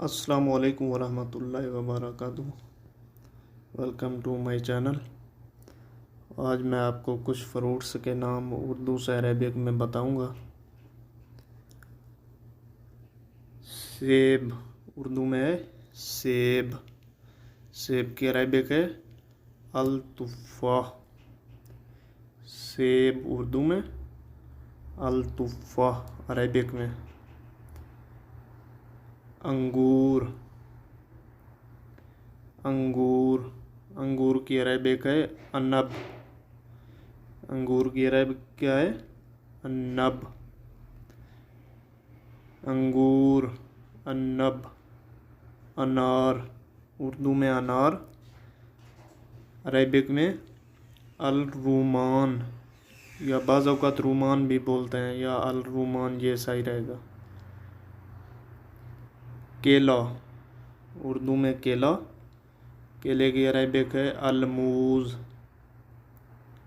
अस्सलामु अलैकुम वरहमतुल्लाहि वबरकातुहू। Welcome to my channel. आज मैं आपको कुछ फ्रूट्स के नाम उर्दू से अरेबिक में बताऊंगा। सेब उर्दू में है सेब। सेब की अरेबिक है अल-तुफ़ाह। सेब उर्दू में अल-तुफ़ाह, अरेबिक में। अंगूर अंगूर अंगूर की अरेबिक है अनब। अंगूर की अरेबिक क्या है? अनब। अंगूर, अनब। अनार उर्दू में अनार, अरेबिक में अल रूमान, या बाज़ औक़ात रूमान भी बोलते हैं, या अल रूमान, ये सही रहेगा। केला उर्दू में केला, केले की अरेबिक है अलमूज़।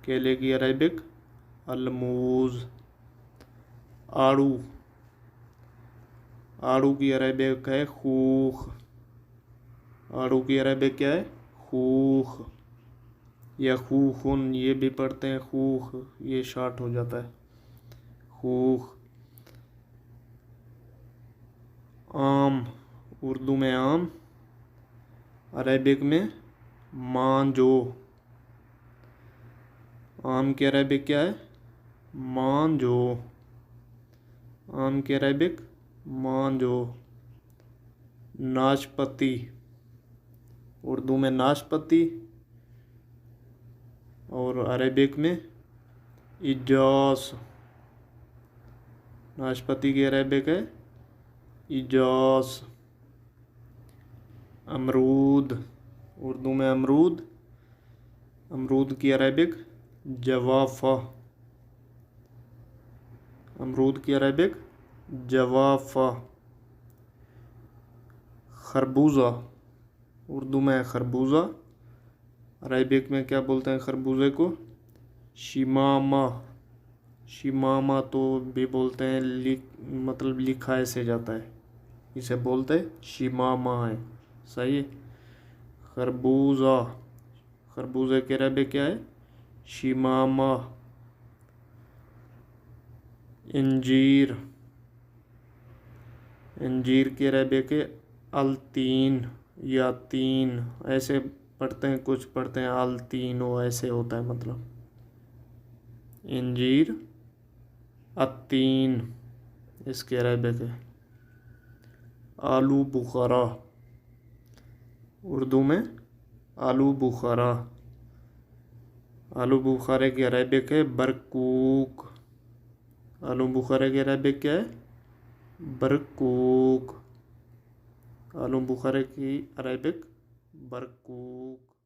केले की अरेबिक अलमूज़। आड़ू आड़ू की अरेबिक है खूख। आड़ू की अरेबिक क्या है? खूख, या खूखुन, ये भी पढ़ते हैं खूख, ये शार्ट हो जाता है खूख। आम उर्दू में आम, अरेबिक में मांजो। आम की अरेबिक क्या है? मांजो। आम की अरेबिक मांजो। नाशपाती उर्दू में नाशपाती, और अरेबिक में इजास। नाशपाती की अरेबिक है इजास। अमरूद उर्दू में अमरूद, अमरूद की अरेबिक जवाफ़ा। अमरूद की अरेबिक जवाफ़ा। खरबूजा उर्दू में खरबूजा, अरेबिक में क्या बोलते हैं खरबूजे को? शिमामा। शिमामा तो भी बोलते हैं, मतलब लिखा ऐसे जाता है, इसे बोलते शिमामा है। सही है। खरबूजा, खरबूजे के अरेबिक क्या है? शिमामा। इंजीर, इंजीर की अरेबिक है अलतीन, या तीन, ऐसे पढ़ते हैं, कुछ पढ़ते हैं अलतीनो, ऐसे होता है मतलब। इंजीर अतीन इसके अरेबिक है। आलू बुखारा उर्दू में आलू बुखारा, आलू बुखारे की अरेबिक है बरकूक। आलू बुखारे की अरेबिक क्या है? बरकूक। आलू बुखारे की अरेबिक बरकूक।